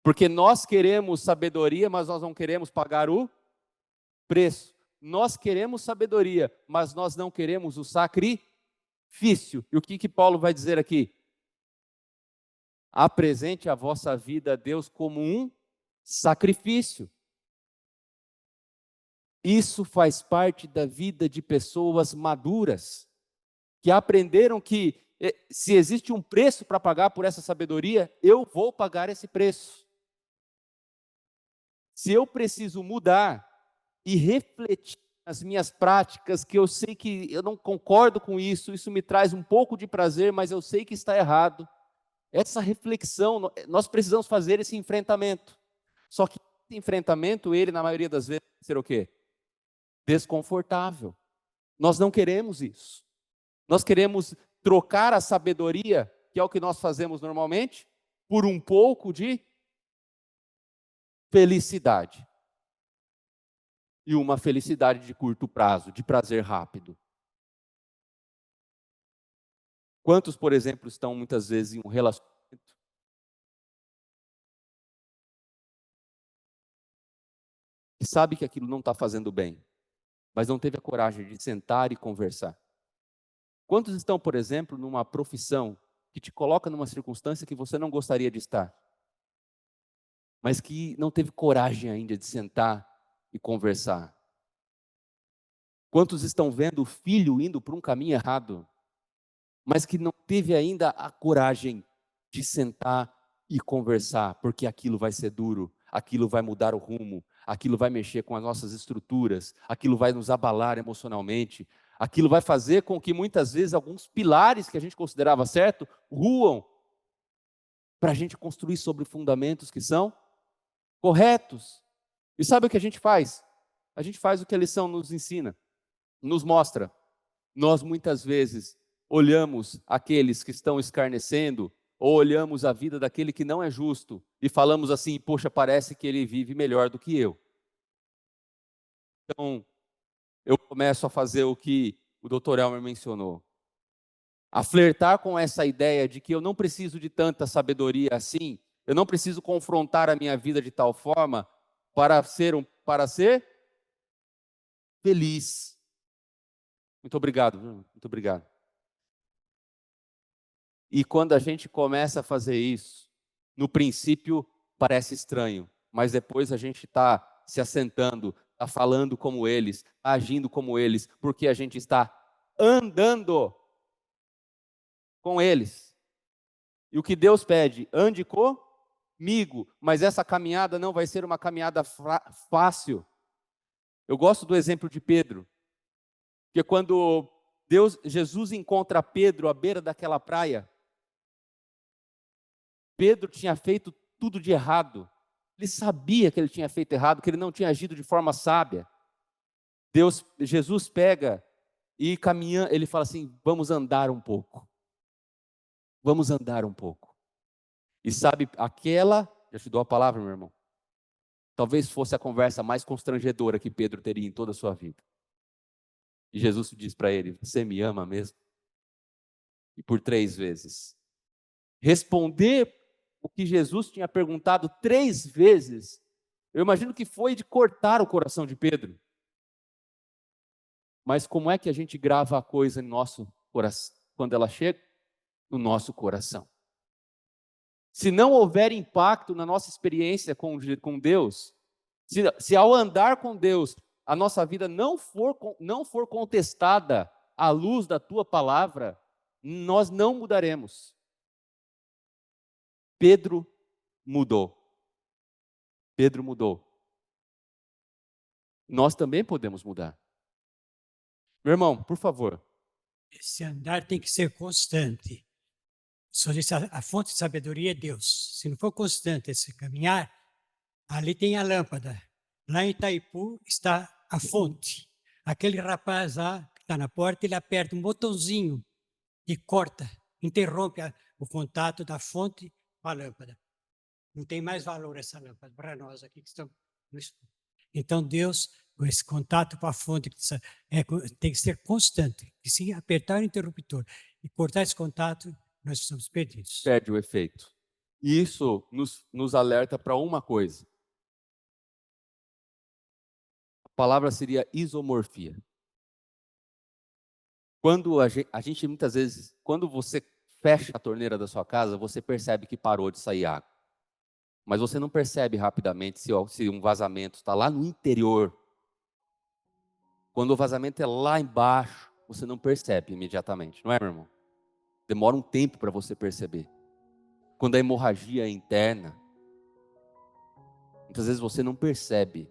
Porque nós queremos sabedoria, mas nós não queremos pagar o preço. Nós queremos sabedoria, mas nós não queremos o sacrifício. E o que Paulo vai dizer aqui? Apresente a vossa vida a Deus como um sacrifício. Isso faz parte da vida de pessoas maduras, que aprenderam que se existe um preço para pagar por essa sabedoria, eu vou pagar esse preço. Se eu preciso mudar e refletir nas minhas práticas, que eu sei que eu não concordo com isso, isso me traz um pouco de prazer, mas eu sei que está errado. Essa reflexão, nós precisamos fazer esse enfrentamento. Só que esse enfrentamento, ele na maioria das vezes, vai ser o quê? Desconfortável. Nós não queremos isso. Nós queremos trocar a sabedoria, que é o que nós fazemos normalmente, por um pouco de felicidade. E uma felicidade de curto prazo, de prazer rápido. Quantos, por exemplo, estão muitas vezes em um relacionamento e sabe que aquilo não está fazendo bem, mas não teve a coragem de sentar e conversar? Quantos estão, por exemplo, numa profissão que te coloca numa circunstância que você não gostaria de estar, mas que não teve coragem ainda de sentar e conversar? Quantos estão vendo o filho indo para um caminho errado, mas que não teve ainda a coragem de sentar e conversar, porque aquilo vai ser duro, aquilo vai mudar o rumo, aquilo vai mexer com as nossas estruturas, aquilo vai nos abalar emocionalmente, aquilo vai fazer com que muitas vezes alguns pilares que a gente considerava certo ruam para a gente construir sobre fundamentos que são corretos. E sabe o que a gente faz? A gente faz o que a lição nos ensina, nos mostra. Nós muitas vezes olhamos aqueles que estão escarnecendo, ou olhamos a vida daquele que não é justo e falamos assim: poxa, parece que ele vive melhor do que eu. Então, eu começo a fazer o que o Dr. Elmer mencionou, a flertar com essa ideia de que eu não preciso de tanta sabedoria assim, eu não preciso confrontar a minha vida de tal forma para ser feliz. Muito obrigado, muito obrigado. E quando a gente começa a fazer isso, no princípio parece estranho, mas depois a gente está se assentando, está falando como eles, tá agindo como eles, porque a gente está andando com eles. E o que Deus pede, ande comigo, mas essa caminhada não vai ser uma caminhada fácil. Eu gosto do exemplo de Pedro, porque quando Jesus encontra Pedro à beira daquela praia, Pedro tinha feito tudo de errado. Ele sabia que ele tinha feito errado, que ele não tinha agido de forma sábia. Jesus pega e caminha, ele fala assim: vamos andar um pouco. Vamos andar um pouco. E sabe, já te dou a palavra, meu irmão, talvez fosse a conversa mais constrangedora que Pedro teria em toda a sua vida. E Jesus diz para ele: você me ama mesmo? E por 3 vezes. Responder o que Jesus tinha perguntado 3 vezes, eu imagino que foi de cortar o coração de Pedro. Mas como é que a gente grava a coisa em nosso coração, quando ela chega? No nosso coração. Se não houver impacto na nossa experiência com Deus, se ao andar com Deus, a nossa vida não for contestada à luz da tua palavra, nós não mudaremos. Pedro mudou. Pedro mudou. Nós também podemos mudar. Meu irmão, por favor. Esse andar tem que ser constante. Só disse, a fonte de sabedoria é Deus. Se não for constante esse caminhar, ali tem a lâmpada. Lá em Itaipu está a fonte. Aquele rapaz lá que está na porta, ele aperta um botãozinho e corta, interrompe o contato da fonte com a lâmpada. Não tem mais valor essa lâmpada para nós aqui que estamos no escuro. Então Deus, esse contato com a fonte tem que ser constante. E se apertar o interruptor e cortar esse contato, nós estamos perdidos. Perde o efeito. E isso nos alerta para uma coisa. A palavra seria isomorfia. Quando a gente muitas vezes, quando você fecha a torneira da sua casa, você percebe que parou de sair água. Mas você não percebe rapidamente se um vazamento está lá no interior. Quando o vazamento é lá embaixo, você não percebe imediatamente, não é, meu irmão? Demora um tempo para você perceber. Quando a hemorragia é interna, muitas vezes você não percebe.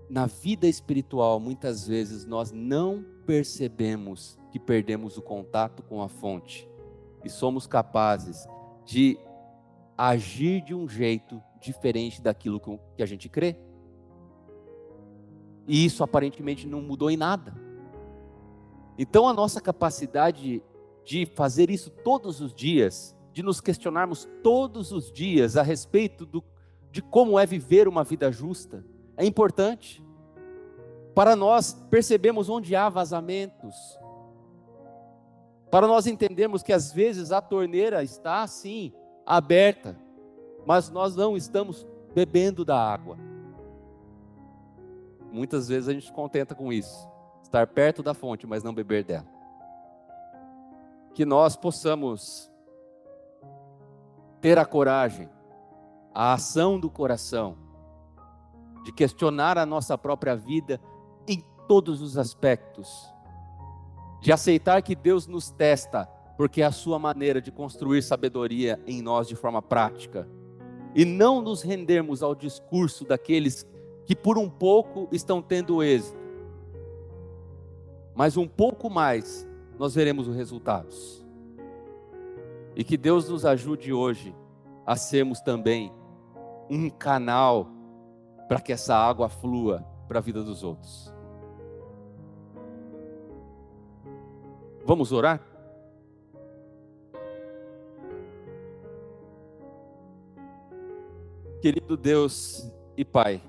Na vida espiritual, muitas vezes nós não percebemos que perdemos o contato com a fonte e somos capazes de agir de um jeito diferente daquilo que a gente crê. E isso aparentemente não mudou em nada. Então a nossa capacidade de fazer isso todos os dias, de nos questionarmos todos os dias a respeito de como é viver uma vida justa, é importante. Para nós percebermos onde há vazamentos, para nós entendermos que às vezes a torneira está assim, aberta, mas nós não estamos bebendo da água. Muitas vezes a gente se contenta com isso, estar perto da fonte, mas não beber dela. Que nós possamos ter a coragem, a ação do coração, de questionar a nossa própria vida em todos os aspectos, de aceitar que Deus nos testa, porque é a sua maneira de construir sabedoria em nós de forma prática, e não nos rendermos ao discurso daqueles que por um pouco estão tendo êxito, mas um pouco mais nós veremos os resultados. E que Deus nos ajude hoje a sermos também um canal para que essa água flua para a vida dos outros. Vamos orar? Querido Deus e Pai,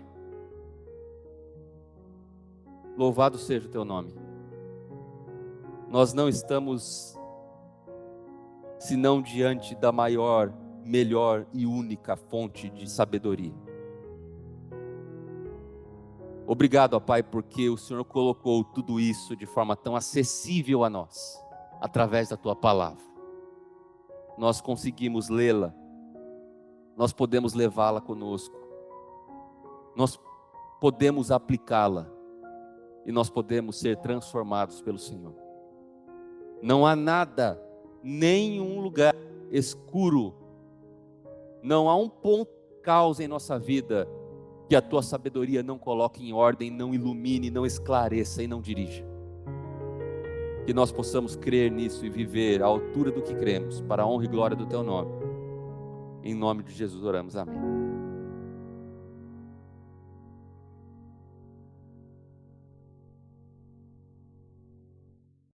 louvado seja o Teu nome. Nós não estamos senão diante da maior, melhor e única fonte de sabedoria. Obrigado, ó Pai, porque o Senhor colocou tudo isso de forma tão acessível a nós, através da Tua palavra. Nós conseguimos lê-la, nós podemos levá-la conosco, nós podemos aplicá-la e nós podemos ser transformados pelo Senhor. Não há nada, nenhum lugar escuro, não há um ponto de causa em nossa vida que a Tua sabedoria não coloque em ordem, não ilumine, não esclareça e não dirija. Que nós possamos crer nisso e viver à altura do que cremos, para a honra e glória do Teu nome. Em nome de Jesus oramos, amém.